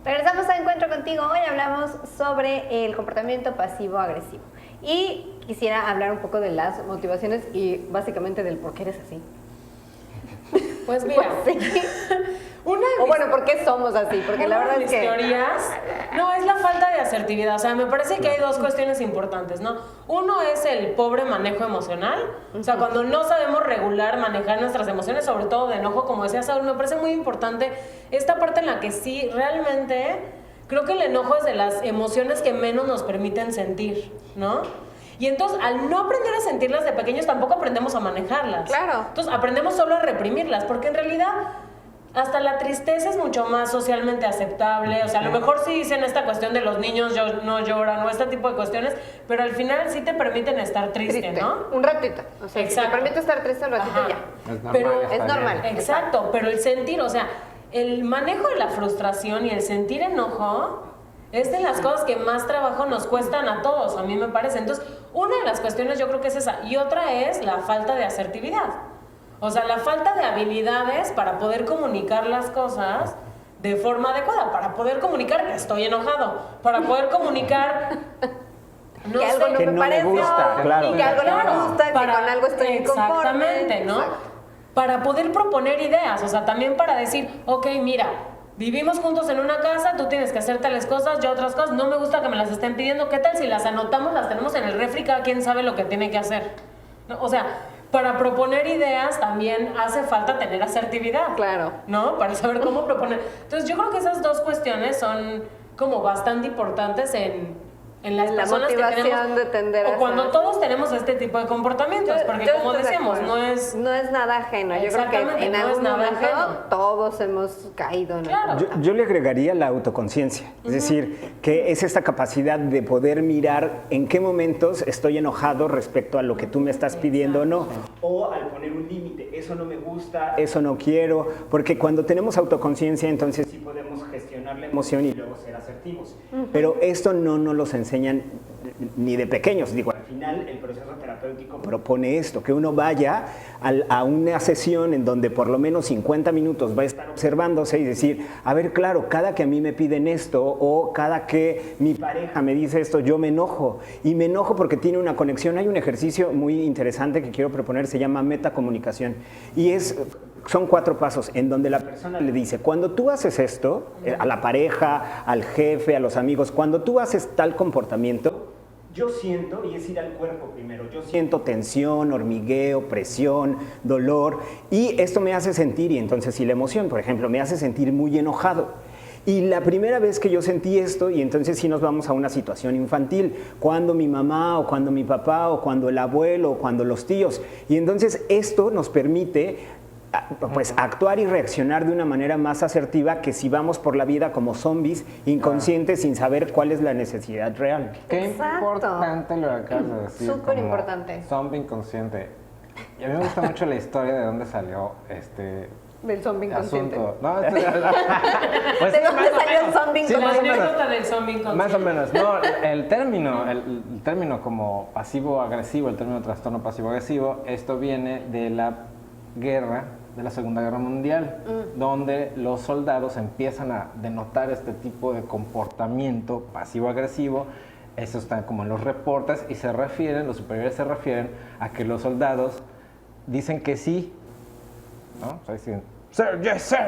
Regresamos a Encuentro Contigo. Hoy hablamos sobre el comportamiento pasivo-agresivo. Y quisiera hablar un poco de las motivaciones y básicamente del por qué eres así. Pues mira, Pues sí. ¿por qué somos así? Porque la verdad es que... teorías, no, es la falta de asertividad. O sea, me parece que hay dos cuestiones importantes, ¿no? Uno es el pobre manejo emocional. O sea, cuando no sabemos manejar nuestras emociones, sobre todo de enojo, como decía Saúl, me parece muy importante esta parte en la que sí, realmente, creo que el enojo es de las emociones que menos nos permiten sentir, ¿no? Y entonces, al no aprender a sentirlas de pequeños, tampoco aprendemos a manejarlas. Claro. Entonces, aprendemos solo a reprimirlas, porque en realidad... hasta la tristeza es mucho más socialmente aceptable. O sea, a lo mejor sí dicen esta cuestión de los niños no lloran o este tipo de cuestiones, pero al final sí te permiten estar triste, ¿no? Un ratito. O sea, si te permite estar triste un ratito, Ajá. ya. Es normal, Pero está es normal. bien. Exacto, pero el sentir, o sea, el manejo de la frustración y el sentir enojo es de las cosas que más trabajo nos cuestan a todos, a mí me parece. Entonces, una de las cuestiones yo creo que es esa, y otra es la falta de asertividad. O sea, la falta de habilidades para poder comunicar las cosas de forma adecuada, para poder comunicar que estoy enojado, para poder comunicar que algo no que me no me parece, gusta, claro. y que algo no me gusta, que con algo estoy inconforme. Exactamente, ¿no? Exacto. Para poder proponer ideas, o sea, también para decir, ok, mira, vivimos juntos en una casa, tú tienes que hacer tales cosas, yo otras cosas, no me gusta que me las estén pidiendo, ¿qué tal si las anotamos, las tenemos en el refri, cada quien sabe lo que tiene que hacer? ¿No? O sea, para proponer ideas también hace falta tener asertividad. Claro. ¿No? Para saber cómo proponer. Entonces yo creo que esas dos cuestiones son como bastante importantes en las La personas que motivación tenemos, de tender a o cuando hacer. todos tenemos este tipo de comportamientos, porque como estoy de decíamos, acuerdo. no es nada ajeno. Yo creo que Exactamente, en no es algún nada momento ajeno. todos hemos caído en Claro. Yo le agregaría la autoconciencia, es decir, que es esta capacidad de poder mirar en qué momentos estoy enojado respecto a lo que tú me estás pidiendo o no, o al poner un límite, eso no me gusta, eso no quiero, porque cuando tenemos autoconciencia entonces sí podemos gestionar la emoción y luego ser asertivos, pero esto no nos los enseñan ni de pequeños. Digo, al final el proceso terapéutico propone esto, que uno vaya a una sesión en donde por lo menos 50 minutos va a estar observándose y decir, a ver, claro, cada que a mí me piden esto o cada que mi pareja me dice esto, yo me enojo. Y me enojo porque tiene una conexión. Hay un ejercicio muy interesante que quiero proponer, se llama metacomunicación. Y son 4 pasos en donde la persona le dice, cuando tú haces esto, a la pareja, al jefe, a los amigos, cuando tú haces tal comportamiento, yo siento, y es ir al cuerpo primero, yo siento tensión, hormigueo, presión, dolor, y esto me hace sentir, y entonces si la emoción, por ejemplo, me hace sentir muy enojado. Y la primera vez que yo sentí esto, y entonces sí nos vamos a una situación infantil, cuando mi mamá o cuando mi papá o cuando el abuelo o cuando los tíos, y entonces esto nos permite pues actuar y reaccionar de una manera más asertiva que si vamos por la vida como zombies inconscientes sin saber cuál es la necesidad real. Qué Exacto. importante lo que acabas de decir. Súper como importante. Zombie inconsciente. Y a mí me gusta mucho la historia de dónde salió este Del zombie inconsciente. asunto. No, ¿De pues, dónde salió el zombie Sí, La más o inconsciente? menos. anécdota del zombie inconsciente. Más o menos. No, el término como pasivo-agresivo, el término trastorno pasivo-agresivo, esto viene de la guerra, de la Segunda Guerra Mundial, donde los soldados empiezan a denotar este tipo de comportamiento pasivo-agresivo. Eso está como en los reportes y los superiores se refieren a que los soldados dicen que sí, ¿no? O sea, dicen, sir, yes, sir,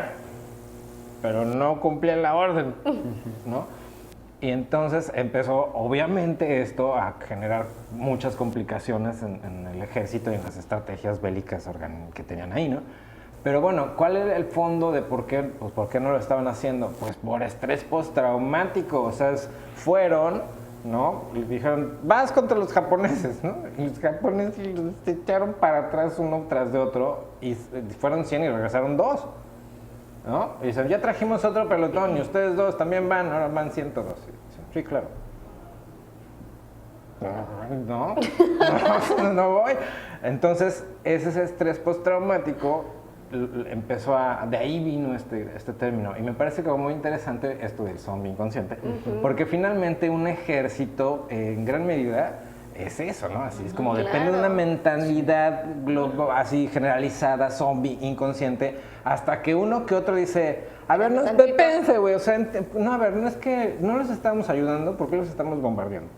pero no cumplían la orden, ¿no? Y entonces empezó, obviamente, esto a generar muchas complicaciones en el ejército y en las estrategias bélicas que tenían ahí, ¿no? Pero bueno, ¿cuál era el fondo de por qué no lo estaban haciendo? Pues por estrés postraumático, o sea, fueron, ¿no? Y dijeron, vas contra los japoneses, ¿no? Y los japoneses los echaron para atrás uno tras de otro y fueron 100 y regresaron 2. ¿No? Y dicen, ya trajimos otro pelotón y ustedes 2 también van, ahora van 102. Y dicen, sí, claro. No voy. Entonces, ese estrés postraumático empezó de ahí vino este término. Y me parece como muy interesante esto del zombie inconsciente, porque finalmente un ejército, en gran medida, es eso, ¿no? Así es como Claro. depende de una mentalidad así generalizada, zombie, inconsciente, hasta que uno que otro dice, a ver, no, espérense, güey, o sea, no, a ver, no es que no los estamos ayudando, ¿por qué los estamos bombardeando?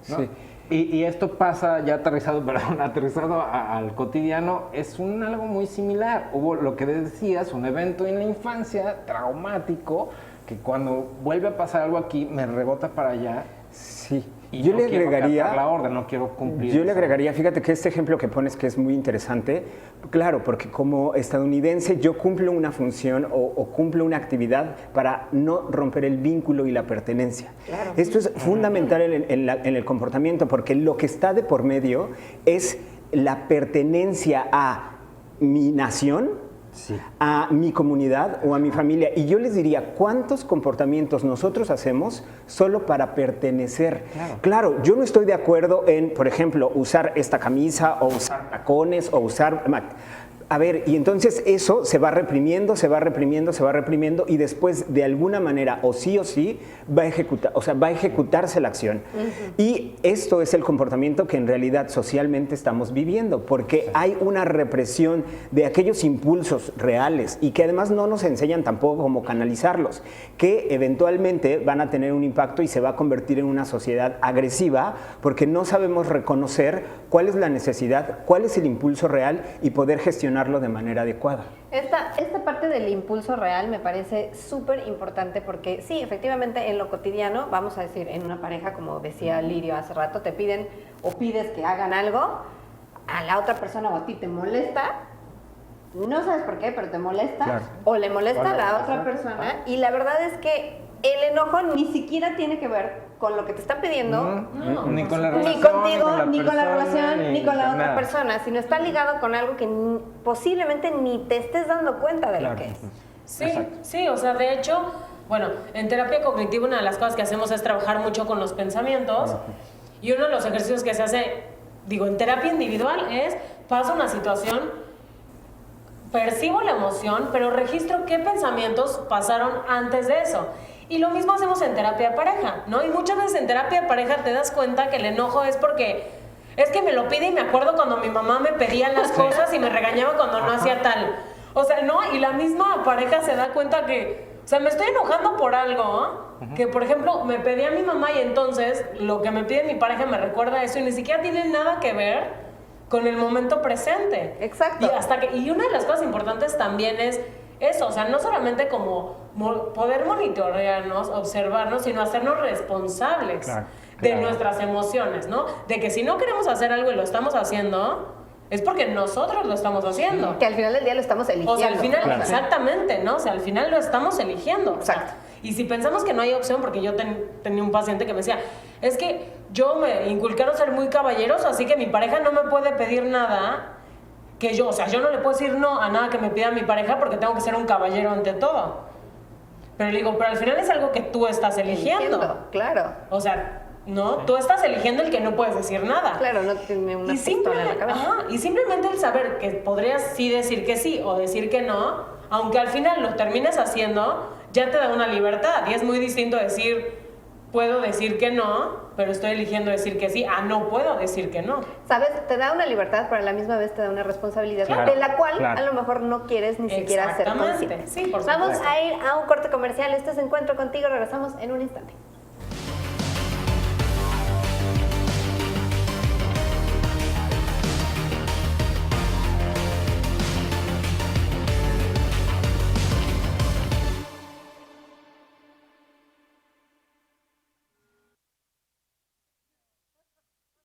¿No? Sí. Y esto pasa ya aterrizado, perdón, aterrizado al cotidiano, es algo muy similar. Hubo lo que decías, un evento en la infancia traumático, que cuando vuelve a pasar algo aquí, me rebota para allá. Sí. Y Yo no le quiero agregaría acatar la orden, no quiero cumplir. Yo le esa- agregaría, fíjate que este ejemplo que pones que es muy interesante, claro, porque como estadounidense yo cumplo una función o cumplo una actividad para no romper el vínculo y la pertenencia. Claro. Esto es fundamental en el comportamiento, porque lo que está de por medio es la pertenencia a mi nación, Sí. a mi comunidad o a mi familia. Y yo les diría, ¿cuántos comportamientos nosotros hacemos solo para pertenecer? Claro, yo no estoy de acuerdo en, por ejemplo, usar esta camisa o usar tacones o usar... A ver, y entonces eso se va reprimiendo, se va reprimiendo, se va reprimiendo y después de alguna manera o sí va a ejecutarse la acción. Y esto es el comportamiento que en realidad socialmente estamos viviendo, porque hay una represión de aquellos impulsos reales y que además no nos enseñan tampoco cómo canalizarlos, que eventualmente van a tener un impacto y se va a convertir en una sociedad agresiva porque no sabemos reconocer cuál es la necesidad, cuál es el impulso real y poder gestionarlo de manera adecuada. Esta parte del impulso real me parece súper importante porque sí, efectivamente en lo cotidiano, vamos a decir, en una pareja, como decía Lirio hace rato, te piden o pides que hagan algo, a la otra persona o a ti te molesta, no sabes por qué, pero te molesta, Claro. o le molesta a la otra persona, y la verdad es que el enojo ni siquiera tiene que ver con lo que te está pidiendo, Ni con la ni relación, contigo, ni con la persona, relación, ni con la otra nada. persona, sino está ligado con algo que posiblemente ni te estés dando cuenta de lo que es. Sí, sí, o sea, de hecho, bueno, en terapia cognitiva una de las cosas que hacemos es trabajar mucho con los pensamientos y uno de los ejercicios que se hace, digo, en terapia individual es, pasa una situación, percibo la emoción, pero registro qué pensamientos pasaron antes de eso. Y lo mismo hacemos en terapia de pareja, ¿no? Y muchas veces en terapia de pareja te das cuenta que el enojo es porque es que me lo pide y me acuerdo cuando mi mamá me pedía las cosas y me regañaba cuando no hacía tal. O sea, ¿no? Y la misma pareja se da cuenta que, o sea, me estoy enojando por algo, que por ejemplo me pedía mi mamá y entonces lo que me pide mi pareja me recuerda eso y ni siquiera tiene nada que ver con el momento presente. Exacto. Y una de las cosas importantes también es eso, o sea, no solamente como poder monitorearnos, observarnos, sino hacernos responsables de nuestras emociones, ¿no? De que si no queremos hacer algo y lo estamos haciendo, es porque nosotros lo estamos haciendo. Que al final del día lo estamos eligiendo. O sea, al final, exactamente, ¿no? O sea, al final lo estamos eligiendo. Exacto. Y si pensamos que no hay opción, porque yo tenía un paciente que me decía, es que yo me inculcaron ser muy caballeroso, así que mi pareja no me puede pedir nada que yo, o sea, yo no le puedo decir no a nada que me pida mi pareja porque tengo que ser un caballero ante todo. Pero le digo, pero al final es algo que tú estás eligiendo. Claro. O sea, no, tú estás eligiendo el que no puedes decir nada. Claro, no tiene una pistola en la cabeza. Y simplemente el saber que podrías sí decir que sí o decir que no, aunque al final lo termines haciendo, ya te da una libertad. Y es muy distinto decir, puedo decir que no, pero estoy eligiendo decir que sí, no puedo decir que no. ¿Sabes? Te da una libertad, pero a la misma vez te da una responsabilidad Claro, de la cual claro. a lo mejor no quieres ni siquiera ser Exactamente. consciente. Sí, por Vamos supuesto. a ir a un corte comercial. Este es Encuentro Contigo. Regresamos en un instante.